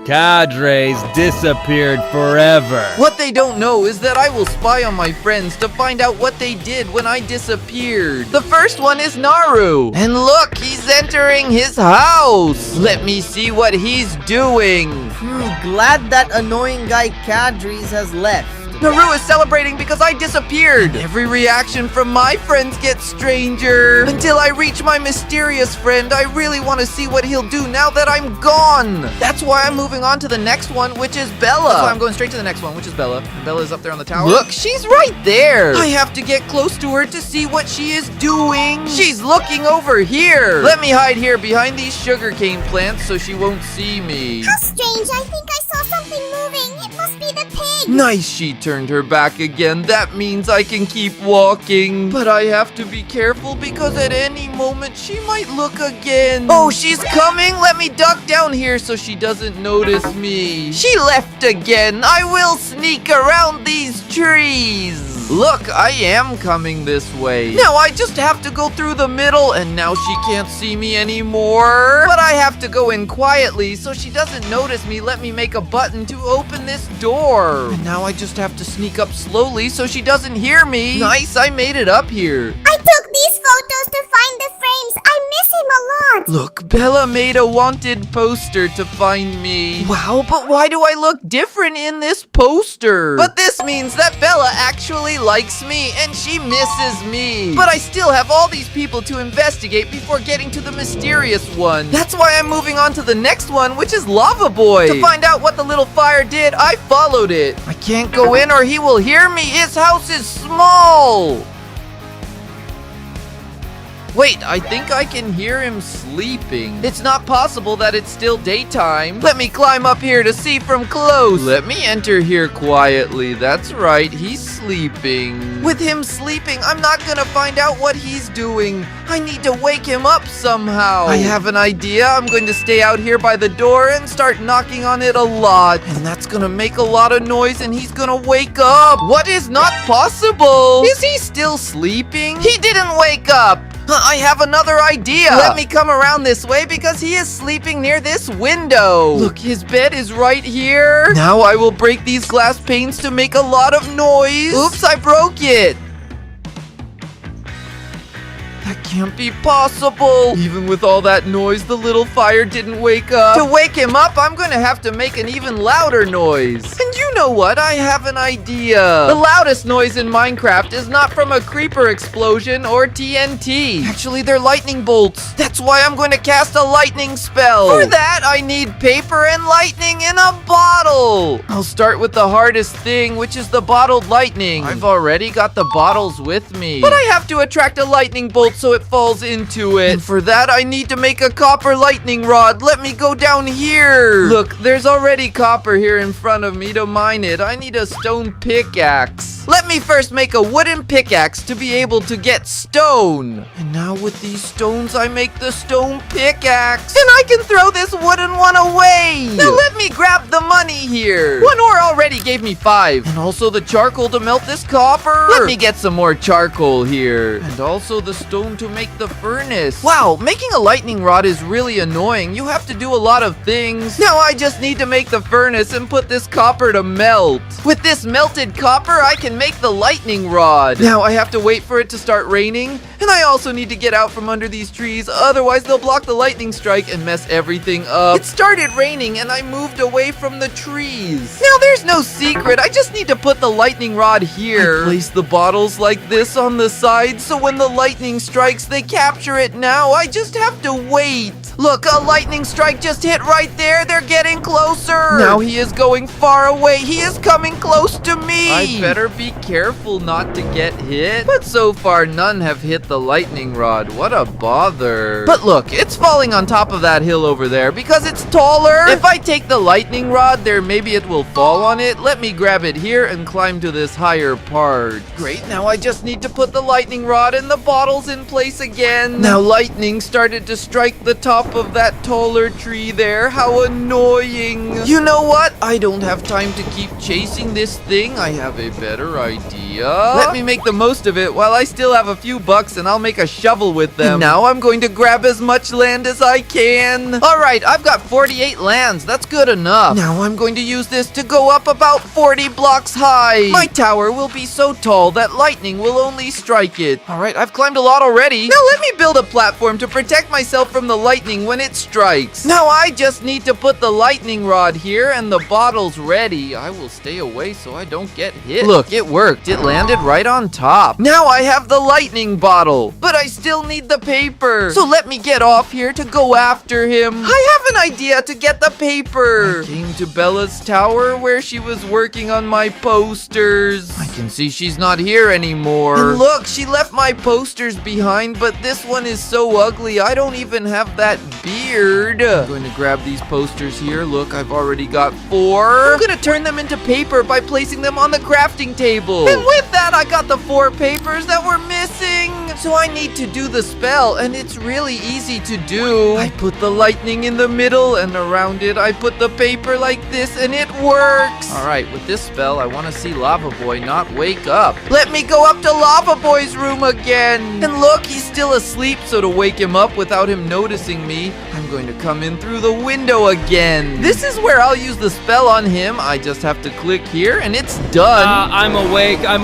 Cadres disappeared forever. What they don't know is that I will spy on my friends to find out what they did when I disappeared. The first one is Naru. And look, he's entering his house. Let me see what he's doing. Glad that annoying guy Cadres has left. Naru is celebrating because I disappeared. Every reaction from my friends gets stranger. Until I reach my mysterious friend, I really want to see what he'll do now that I'm gone. That's why I'm moving on to the next one, which is Bella. That's why I'm going straight to the next one, which is Bella. And Bella's up there on the tower. Look, she's right there. I have to get close to her to see what she is doing. She's looking over here. Let me hide here behind these sugarcane plants so she won't see me. How strange. I think I saw something moving. It must be the pig. Nice, she turned her back again. That means I can keep walking. But I have to be careful because at any moment she might look again. Oh, she's coming. Let me duck down here so she doesn't notice me. She left again. I will sneak around these trees. Look, I am coming this way. Now I just have to go through the middle, and now she can't see me anymore. But I have to go in quietly so she doesn't notice me. Let me make a button to open this door. And now I just have to sneak up slowly so she doesn't hear me. Nice, I made it up here. I took these photos to find the frames. I miss him a lot. Look, Bella made a wanted poster to find me. Wow, but why do I look different in this poster? But this means that Bella actually likes me and she misses me. But I still have all these people to investigate before getting to the mysterious one. That's why I'm moving on to the next one, which is Lava Boy. To find out what the little fire did, I followed it. I can't go in or he will hear me. His house is small. Wait, I think I can hear him sleeping. It's not possible that it's still daytime. Let me climb up here to see from close. Let me enter here quietly. That's right, he's sleeping. With him sleeping, I'm not gonna find out what he's doing. I need to wake him up somehow. I have an idea. I'm going to stay out here by the door and start knocking on it a lot. And that's gonna make a lot of noise and he's gonna wake up. What is not possible? Is he still sleeping? He didn't wake up. I have another idea. Let me come around this way because he is sleeping near this window. Look, his bed is right here. Now I will break these glass panes to make a lot of noise. Oops, I broke it. That can't be possible. Even with all that noise, the little fire didn't wake up. To wake him up, I'm going to have to make an even louder noise. And you know what? I have an idea. The loudest noise in Minecraft is not from a creeper explosion or TNT. Actually, they're lightning bolts. That's why I'm going to cast a lightning spell. For that, I need paper and lightning in a bottle. I'll start with the hardest thing, which is the bottled lightning. I've already got the bottles with me. But I have to attract a lightning bolt so it falls into it. And for that, I need to make a copper lightning rod. Let me go down here. Look, there's already copper here in front of me to mine it. I need a stone pickaxe. Let me first make a wooden pickaxe to be able to get stone. And now with these stones, I make the stone pickaxe. And I can throw this wooden one away. Now let me grab the money here. One ore already gave me 5. And also the charcoal to melt this copper. Let me get some more charcoal here. And also the stone to make the furnace. Wow, making a lightning rod is really annoying. You have to do a lot of things. Now I just need to make the furnace and put this copper to melt. With this melted copper, I can make the lightning rod. Now I have to wait for it to start raining, and I also need to get out from under these trees, otherwise they'll block the lightning strike and mess everything up. It started raining and I moved away from the trees. Now there's no secret, I just need to put the lightning rod here. I place the bottles like this on the side, so when the lightning strikes, they capture it. Now I just have to wait. Look, a lightning strike just hit right there. They're getting closer. Now he is going far away. He is coming close to me. I better be careful not to get hit. But so far, none have hit the lightning rod. What a bother. But look, it's falling on top of that hill over there because it's taller. If I take the lightning rod there, maybe it will fall on it. Let me grab it here and climb to this higher part. Great, now I just need to put the lightning rod and the bottles in place again. Now lightning started to strike the top top of that taller tree there. How annoying. You know what? I don't have time to keep chasing this thing. I have a better idea. Let me make the most of it while I still have a few bucks, and I'll make a shovel with them. And now I'm going to grab as much land as I can. All right, I've got 48 lands. That's good enough. Now I'm going to use this to go up about 40 blocks high. My tower will be so tall that lightning will only strike it. All right, I've climbed a lot already. Now let me build a platform to protect myself from the lightning when it strikes. Now I just need to put the lightning rod here and the bottle's ready. I will stay away so I don't get hit. Look, it worked. It landed right on top. Now I have the lightning bottle, but I still need the paper. So let me get off here to go after him. I have an idea to get the paper. I came to Bella's tower where she was working on my posters. I can see she's not here anymore. And look, she left my posters behind, but this one is so ugly. I don't even have that beard. I'm going to grab these posters here. Look, I've already got 4. I'm going to turn them into paper by placing them on the crafting table. And with that, I got the 4 papers that were missing. So I need to do the spell, and it's really easy to do. I put the lightning in the middle, and around it, I put the paper like this, and it works. All right, with this spell, I want to see Lava Boy not wake up. Let me go up to Lava Boy's room again. And look, he's still asleep, so to wake him up without him noticing me, I'm going to come in through the window again. This is where I'll use the spell on him. I just have to click here, and it's done. I'm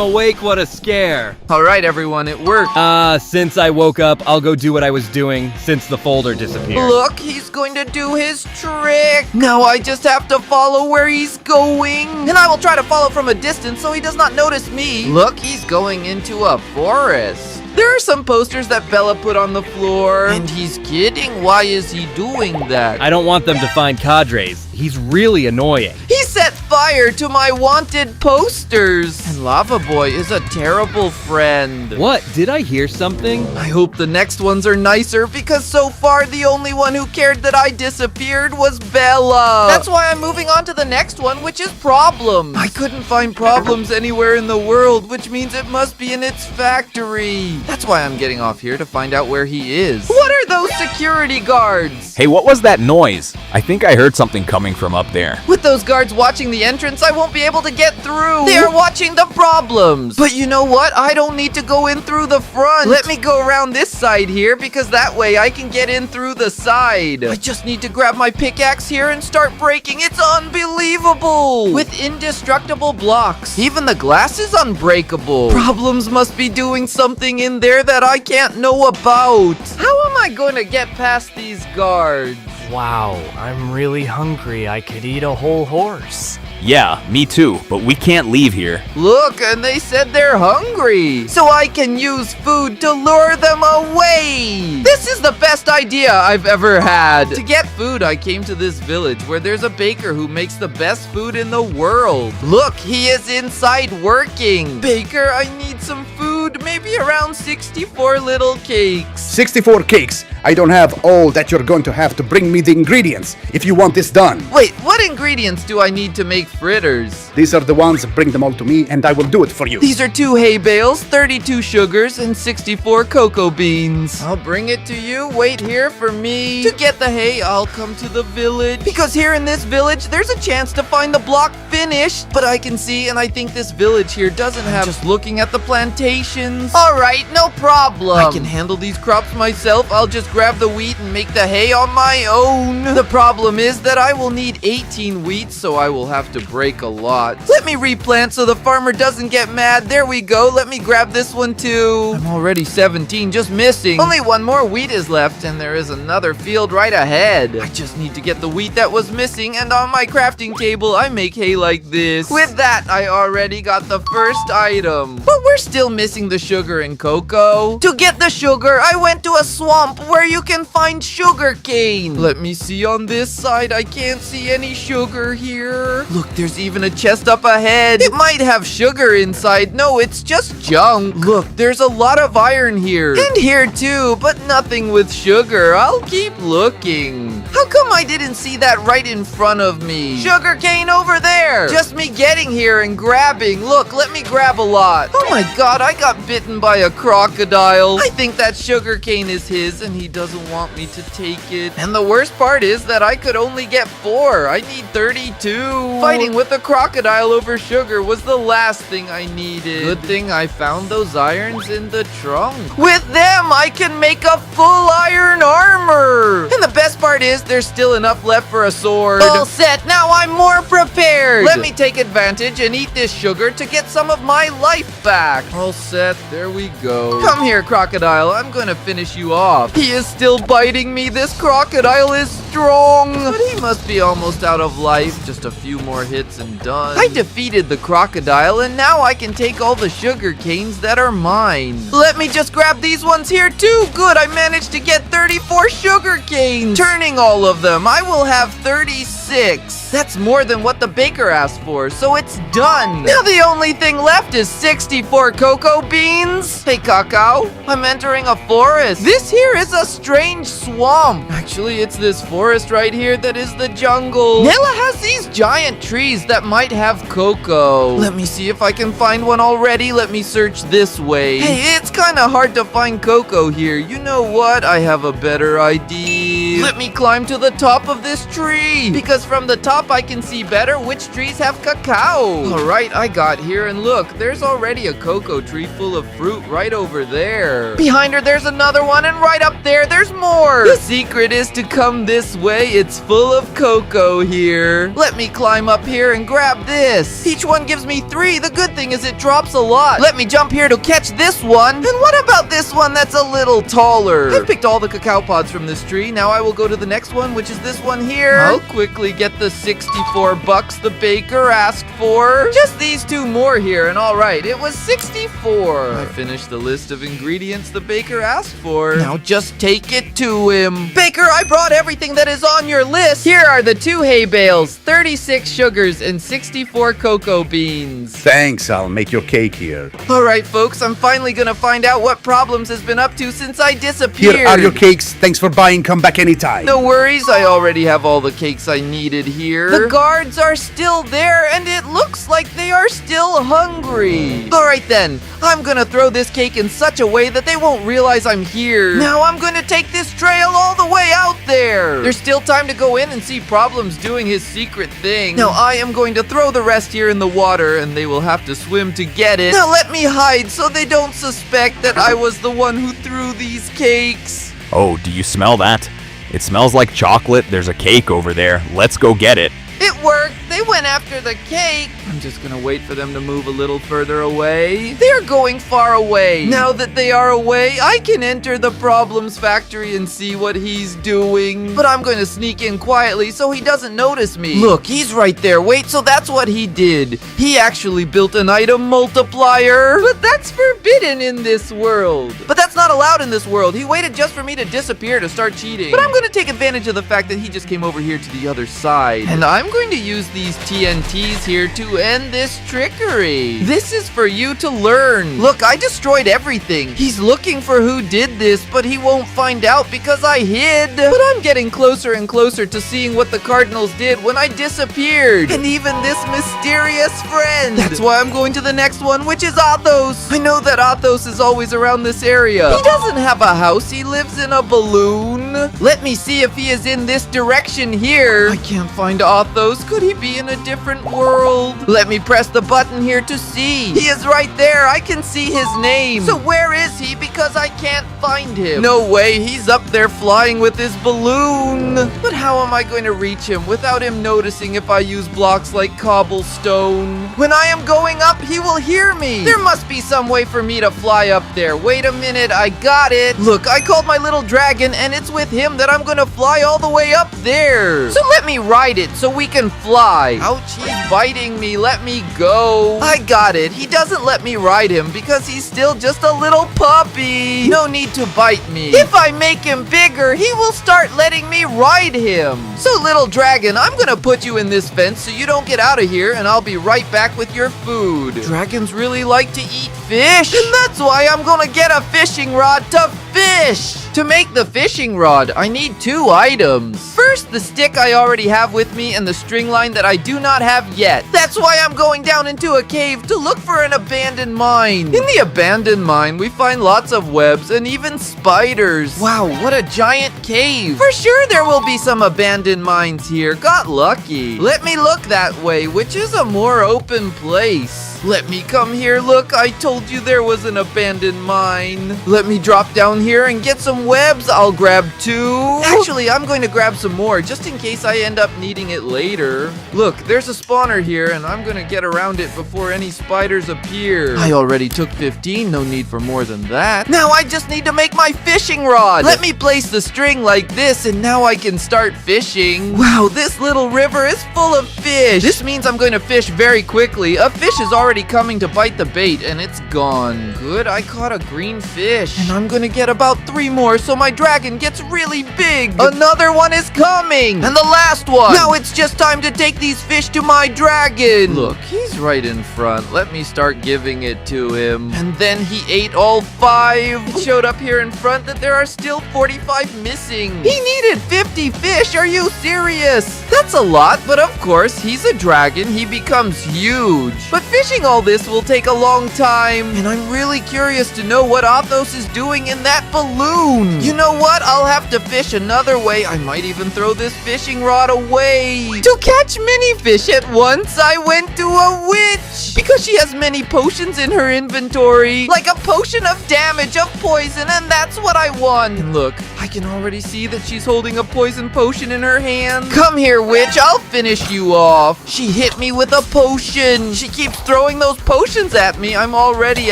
awake, what a scare. All right, everyone, it worked. Since I woke up, I'll go do what I was doing since the folder disappeared. Look, he's going to do his trick. Now I just have to follow where he's going. And I will try to follow from a distance so he does not notice me. Look, he's going into a forest. There are some posters that Bella put on the floor. And he's kidding. Why is he doing that? I don't want them to find Cadres. He's really annoying. He set fire to my wanted posters. And Lava Boy is a terrible friend. What? Did I hear something? I hope the next ones are nicer, because so far the only one who cared that I disappeared was Bella. That's why I'm moving on to the next one, which is problems. I couldn't find problems anywhere in the world, which means it must be in its factory. That's why I'm getting off here to find out where he is. What are those security guards? Hey, what was that noise? I think I heard something coming from up there. With those guards watching the entrance, I won't be able to get through. They are watching the problems. But you know what? I don't need to go in through the front. Let me go around this side here, because that way I can get in through the side. I just need to grab my pickaxe here and start breaking. It's unbelievable. With indestructible blocks. Even the glass is unbreakable. Problems must be doing something in there that I can't know about. How am I going to get past these guards? Wow, I'm really hungry. I could eat a whole horse. Yeah, me too, but we can't leave here. Look, and they said they're hungry. So I can use food to lure them away. This is the best idea I've ever had. To get food, I came to this village where there's a baker who makes the best food in the world. Look, he is inside working. Baker, I need some food, maybe around 64 little cakes. 64 cakes. I don't have all that you're going to have to bring me the ingredients if you want this done. Wait, what ingredients do I need to make fritters? These are the ones, bring them all to me and I will do it for you. These are 2 hay bales, 32 sugars, and 64 cocoa beans. I'll bring it to you. Wait here for me. To get the hay, I'll come to the village. Because here in this village, there's a chance to find the block finished. But I can see, and I think this village here doesn't have... Just looking at the plantations. All right, no problem. I can handle these crops myself. I'll just grab the wheat and make the hay on my own. The problem is that I will need 18 wheat, so I will have to break a lot. Let me replant so the farmer doesn't get mad. There we go. Let me grab this one too. I'm already 17, just missing. Only 1 more wheat is left, and there is another field right ahead. I just need to get the wheat that was missing, and on my crafting table, I make hay like this. With that, I already got the first item. But we're still missing the sugar and cocoa. To get the sugar, I went to a swamp where you can find sugar cane. Let me see on this side. I can't see any sugar here. Look, there's even a chest up ahead. It might have sugar inside. No, it's just junk. Look, there's a lot of iron here. And here too, but nothing with sugar. I'll keep looking. How come I didn't see that right in front of me? Sugarcane over there! Just me getting here and grabbing. Look, let me grab a lot. Oh my god, I got bitten by a crocodile. I think that sugarcane is his and he doesn't want me to take it. And the worst part is that I could only get 4. I need 32. Fighting with a crocodile over sugar was the last thing I needed. Good thing I found those irons in the trunk. With them, I can make a full iron armor. And the best part is there's still enough left for a sword. All set, now I'm more prepared. Let me take advantage and eat this sugar to get some of my life back. All set, there we go. Come here, crocodile, I'm gonna finish you off. He is still biting me. This crocodile is strong. But he must be almost out of life. Just a few more hits and done. I defeated the crocodile and now I can take all the sugar canes that are mine. Let me just grab these ones here too. Good, I managed to get 34 sugar canes. Turning all of them, I will have 36. That's more than what the baker asked for, so it's done. Now the only thing left is 64 cocoa beans. Hey, Cacao, I'm entering a forest. This here is a strange swamp. Actually, it's this forest right here that is the jungle. Nella has these giant trees that might have cocoa. Let me see if I can find one already. Let me search this way. Hey, it's kind of hard to find cocoa here. You know what? I have a better idea. Let me climb to the top of this tree, because from the top I can see better which trees have cacao. All right, I got here, and look, there's already a cocoa tree full of fruit right over there. Behind her, there's another one, and right up there, there's more. The secret is to come this way. It's full of cocoa here. Let me climb up here and grab this. Each one gives me 3. The good thing is it drops a lot. Let me jump here to catch this one. And what about this one that's a little taller? I've picked all the cacao pods from this tree. Now I will go to the next one, which is this one here. I'll quickly get the 64 bucks the baker asked for. Just these 2 more here, and all right, it was 64. I finished the list of ingredients the baker asked for. Now just take it to him. Baker, I brought everything that is on your list. Here are the 2 hay bales, 36 sugars, and 64 cocoa beans. Thanks, I'll make your cake here. All right, folks, I'm finally gonna find out what Problems has been up to since I disappeared. Here are your cakes. Thanks for buying. Come back anytime. No worries, I already have all the cakes I needed here. The guards are still there, and it looks like they are still hungry. All right then, I'm gonna throw this cake in such a way that they won't realize I'm here. Now I'm gonna take this trail all the way out there. There's still time to go in and see Problems doing his secret thing. Now I am going to throw the rest here in the water, and they will have to swim to get it. Now let me hide so they don't suspect that I was the one who threw these cakes. Oh, do you smell that? It smells like chocolate. There's a cake over there. Let's go get it. It worked. They went after the cake. I'm just gonna wait for them to move a little further away. They're going far away. Now that they are away, I can enter the Problems factory and see what he's doing. But I'm going to sneak in quietly so he doesn't notice me. Look, he's right there. Wait, so that's what he did. He actually built an item multiplier. But that's forbidden in this world. But that's not allowed in this world. He waited just for me to disappear to start cheating. But I'm going to take advantage of the fact that he just came over here to the other side. And I'm going to use these TNTs here to end this trickery. This is for you to learn. Look, I destroyed everything. He's looking for who did this, but he won't find out because I hid. But I'm getting closer and closer to seeing what the Cardinals did when I disappeared. And even this mysterious friend. That's why I'm going to the next one, which is Athos. I know that Athos is always around this area. He doesn't have a house. He lives in a balloon. Let me see if he is in this direction here. I can't find Athos. Could he be in a different world? Let me press the button here to see. He is right there. I can see his name. So where is he? Because I can't find him. No way. He's up there flying with his balloon. But how am I going to reach him without him noticing if I use blocks like cobblestone? When I am going up, he will hear me. There must be some way for me to fly up there. Wait a minute. I got it. Look, I called my little dragon, and it's with him that I'm going to fly all the way up there. So let me ride it so we can fly. Ouch, he's biting me. Let me go. I got it. He doesn't let me ride him because he's still just a little puppy. No need to bite me. If I make him bigger, he will start letting me ride him. So little dragon, I'm gonna put you in this fence so you don't get out of here, and I'll be right back with your food. Dragons really like to eat fish, and that's why I'm gonna get a fishing rod to fish! To make the fishing rod, I need 2 items. First, the stick I already have with me and the string line that I do not have yet. That's why I'm going down into a cave to look for an abandoned mine. In the abandoned mine, we find lots of webs and even spiders. Wow, what a giant cave. For sure there will be some abandoned mines here. Got lucky. Let me look that way, which is a more open place. Let me come here. Look, I told you there was an abandoned mine. Let me drop down here and get some webs. I'll grab 2. Actually, I'm going to grab some more just in case I end up needing it later. Look, there's a spawner here and I'm going to get around it before any spiders appear. I already took 15. No need for more than that. Now I just need to make my fishing rod. Let me place the string like this and now I can start fishing. Wow, this little river is full of fish. This means I'm going to fish very quickly. A fish is already coming to bite the bait and it's gone. Good, I caught a green fish. And I'm gonna get about 3 more so my dragon gets really big. Another one is coming. And the last one. Now it's just time to take these fish to my dragon. Look, he's right in front. Let me start giving it to him. And then he ate all 5. It showed up here in front that there are still 45 missing. He needed 50 fish. Are you serious? That's a lot, but of course, he's a dragon. He becomes huge. But fishing all this will take a long time, and I'm really curious to know what Athos is doing in that balloon. You know what? I'll have to fish another way. I might even throw this fishing rod away. To catch many fish at once, I went to a witch because she has many potions in her inventory, like a potion of damage, of poison, and that's what I want. And look, I can already see that she's holding a poison potion in her hand. Come here, witch. I'll finish you off. She hit me with a potion. She keeps throwing those potions at me. I'm already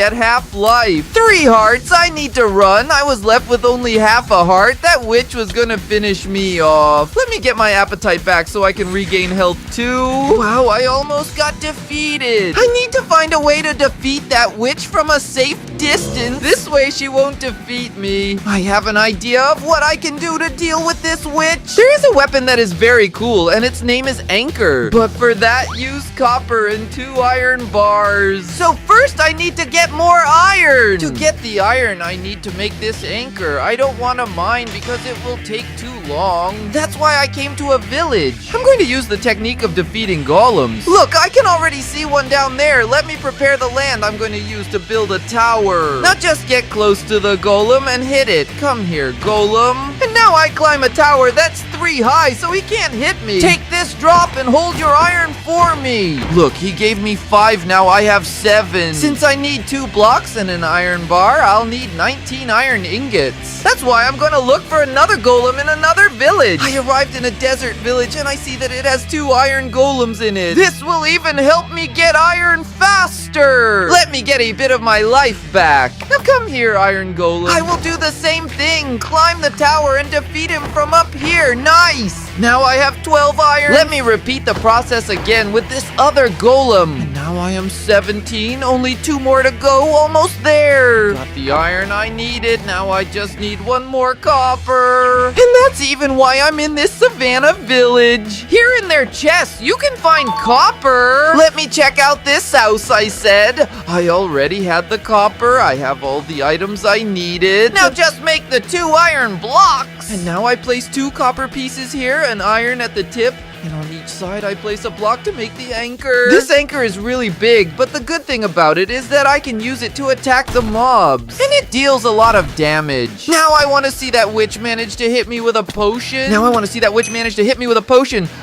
at half life. 3 hearts. I need to run. I was left with only half a heart. That witch was gonna finish me off. Let me get my appetite back so I can regain health too. Wow, I almost got defeated. I need to find a way to defeat that witch from a safe distance. This way she won't defeat me. I have an idea of what I can do to deal with this witch. There is a weapon that is very cool and its name is Anchor. But for that, use copper and 2 iron bars. So first I need to get more iron. To get the iron, I need to make this anchor. I don't want to mine because it will take too long. That's why I came to a village. I'm going to use the technique of defeating golems. Look, I can already see one down there. Let me prepare the land I'm going to use to build a tower. Now just get close to the golem and hit it. Come here, golem. And now I climb a tower that's 3 high, so he can't hit me. Take this drop and hold your iron for me. Look, he gave me 5, now I have 7. Since I need 2 blocks and an iron bar, I'll need 19 iron ingots. That's why I'm gonna look for another golem in another village. I arrived in a desert village and I see that it has 2 iron golems in it. This will even help me get iron faster. Let me get a bit of my life back. Now come here, iron golem. I will do the same thing. Climb the tower and defeat him from up here. Nice. Now I have 12 iron. Let me repeat the process again with this other golem. And now I am 17. Only 2 more to go. Almost there. Got the iron I needed. Now I just need 1 more copper. And that's even why I'm in this savannah village. Here in their chests, you can find copper. Let me check out this house, I said. I already had the copper. I have all the items I needed. Now just make the 2 iron blocks. And now I place 2 copper pieces here, an iron at the tip, and on each side I place a block to make the anchor. This anchor is really big, but the good thing about it is that I can use it to attack the mobs. And it deals a lot of damage. Now I want to see that witch manage to hit me with a potion.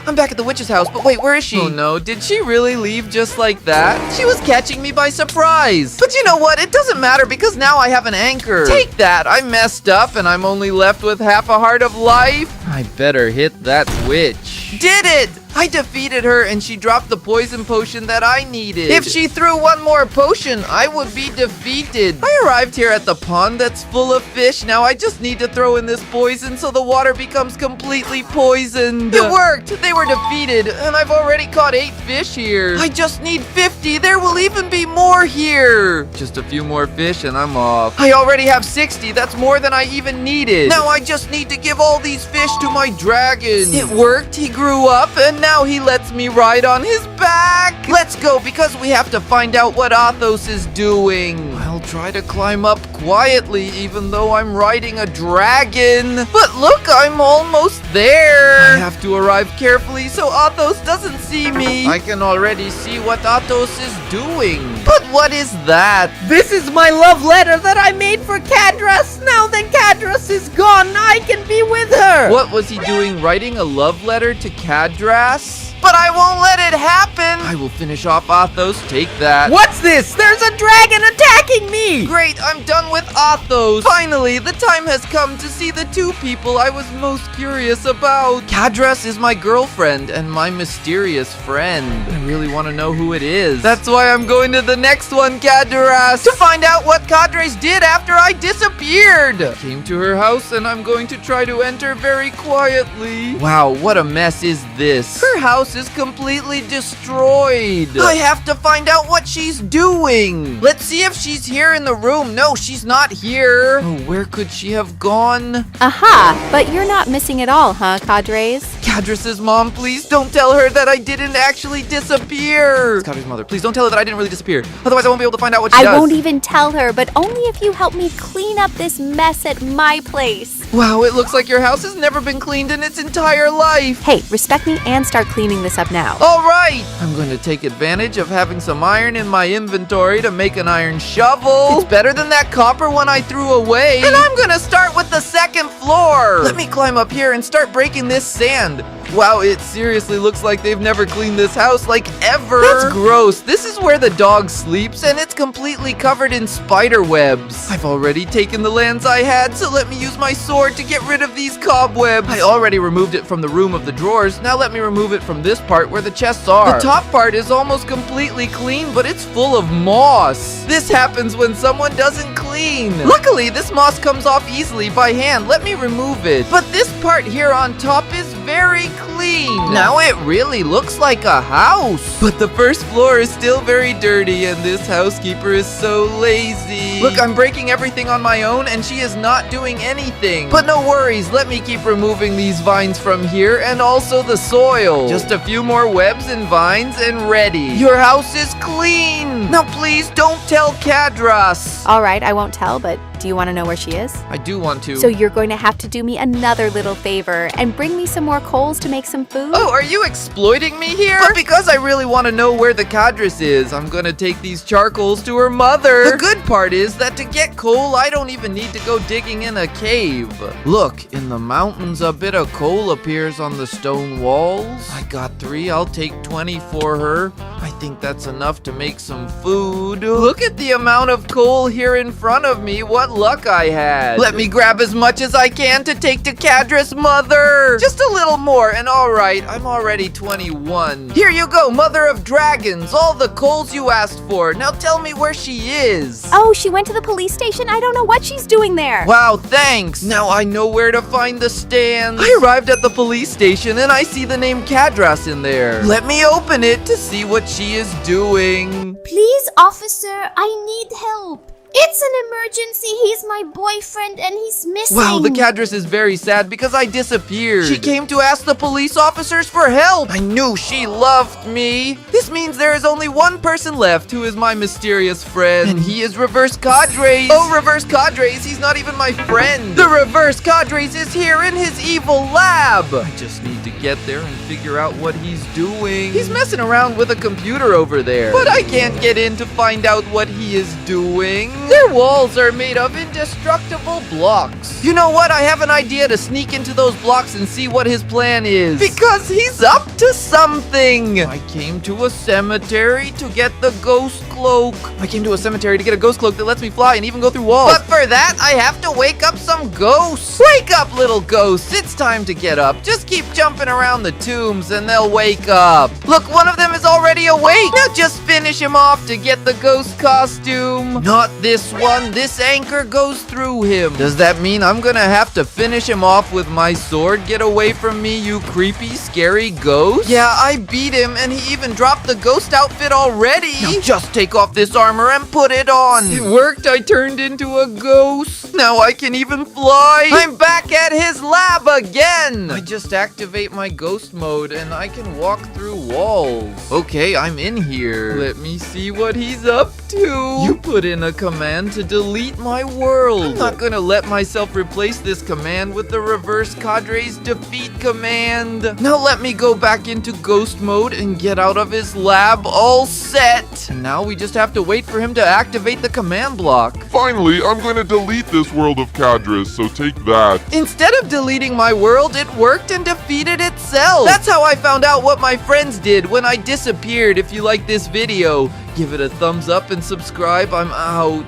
I'm back at the witch's house, but wait, where is she? Oh no, did she really leave just like that? She was catching me by surprise. But you know what? It doesn't matter because now I have an anchor. Take that. I messed up and I'm only left with half a heart of life. I better hit that witch. Did it! I defeated her and she dropped the poison potion that I needed. If she threw 1 more potion, I would be defeated. I arrived here at the pond that's full of fish. Now I just need to throw in this poison so the water becomes completely poisoned. It worked. They were defeated and I've already caught 8 fish here. I just need 50. There will even be more here. Just a few more fish and I'm off. I already have 60. That's more than I even needed. Now I just need to give all these fish to my dragon. It worked. He grew up and now he lets me ride on his back. Let's go because we have to find out what Athos is doing. Well, I'll try to climb up quietly even though I'm riding a dragon. But look, I'm almost there. I have to arrive carefully so Athos doesn't see me. I can already see what Athos is doing. But what is that? This is my love letter that I made for Cadras. Now that Cadras is gone, I can be with her. What was he doing, writing a love letter to Cadras? But I won't let it happen. I will finish off Athos. Take that. What's this? There's a dragon attacking me. Great, I'm done with Athos. Finally, the time has come to see the two people I was most curious about. Cadras is my girlfriend and my mysterious friend. I really want to know who it is. That's why I'm going to the next one, Cadras, to find out what Cadres did after I disappeared. I came to her house and I'm going to try to enter very quietly. Wow, what a mess is this? Her house is completely destroyed. I have to find out what she's doing. Let's see if she's here in the room. No, she's not here. Oh, where could she have gone? Aha, but you're not missing at all, huh, Cadres? Cadras' mom, please don't tell her that I didn't actually disappear. It's Cadras' mother. Please don't tell her that I didn't really disappear. Otherwise, I won't be able to find out what she does. I won't even tell her, but only if you help me clean up this mess at my place. Wow, it looks like your house has never been cleaned in its entire life. Hey, respect me and start cleaning this up now. All right. I'm going to take advantage of having some iron in my inventory to make an iron shovel. It's better than that copper one I threw away. And I'm going to start with the second floor. Let me climb up here and start breaking this sand. Wow, it seriously looks like they've never cleaned this house, like, ever. That's gross. This is where the dog sleeps, and it's completely covered in spider webs. I've already taken the lands I had, so let me use my sword to get rid of these cobwebs. I already removed it from the room of the drawers. Now let me remove it from this part where the chests are. The top part is almost completely clean, but it's full of moss. This happens when someone doesn't clean. Luckily, this moss comes off easily by hand. Let me remove it. But this part here on top is very clean. Now it really looks like a house. But the first floor is still very dirty and this housekeeper is so lazy. Look, I'm breaking everything on my own and she is not doing anything. But no worries, let me keep removing these vines from here and also the soil. Just a few more webs and vines and ready. Your house is clean. Now please don't tell Cadras. All right, I won't tell, but do you want to know where she is? I do want to. So you're going to have to do me another little favor and bring me some more coals to make some food. Oh, are you exploiting me here? But because I really want to know where the Cadres is, I'm gonna take these charcoals to her mother. The good part is that to get coal, I don't even need to go digging in a cave. Look, in the mountains, a bit of coal appears on the stone walls. I got 3, I'll take 20 for her. I think that's enough to make some food. Look at the amount of coal here in front of me. What luck I had. Let me grab as much as I can to take to Cadras' mother. Just a little more and all right, I'm already 21. Here you go, mother of dragons. All the coals you asked for. Now tell me where she is. Oh, she went to the police station? I don't know what she's doing there. Wow, thanks. Now I know where to find the stands. I arrived at the police station and I see the name Cadras in there. Let me open it to see what she is doing. Please, officer, I need help. It's an emergency. He's my boyfriend and he's missing. Wow, the Cadras is very sad because I disappeared. She came to ask the police officers for help. I knew she loved me. This means there is only one person left who is my mysterious friend. And he is Reverse Cadres. Oh, Reverse Cadres, he's not even my friend. The Reverse Cadres is here in his evil lab. I just need to get there and figure out what he's doing. He's messing around with a computer over there. But I can't get in to find out what he is doing. Their walls are made of indestructible blocks. You know what? I have an idea to sneak into those blocks and see what his plan is. Because he's up to something. I came to a cemetery to get the ghost cloak. I came to a cemetery to get a ghost cloak that lets me fly and even go through walls. But for that, I have to wake up some ghosts. Wake up, little ghosts. It's time to get up. Just keep jumping around the tombs and they'll wake up. Look, one of them is already awake. Now just finish him off to get the ghost costume. Not this one. This anchor goes through him. Does that mean I'm gonna have to finish him off with my sword? Get away from me, you creepy, scary ghost. Yeah, I beat him and he even dropped the ghost outfit already. Now just take off this armor and put it on. It worked. I turned into a ghost. Now I can even fly. I'm back at his lab again. I just activate my ghost mode and I can walk through walls. Okay, I'm in here. Let me see what he's up too. You put in a command to delete my world. I'm not gonna let myself replace this command with the reverse Cadres defeat command. Now let me go back into ghost mode and get out of his lab all set. And now we just have to wait for him to activate the command block. Finally, I'm going to delete this world of Cadras, so take that. Instead of deleting my world, it worked and defeated itself. That's how I found out what my friends did when I disappeared. If you like this video, give it a thumbs up and subscribe. I'm out.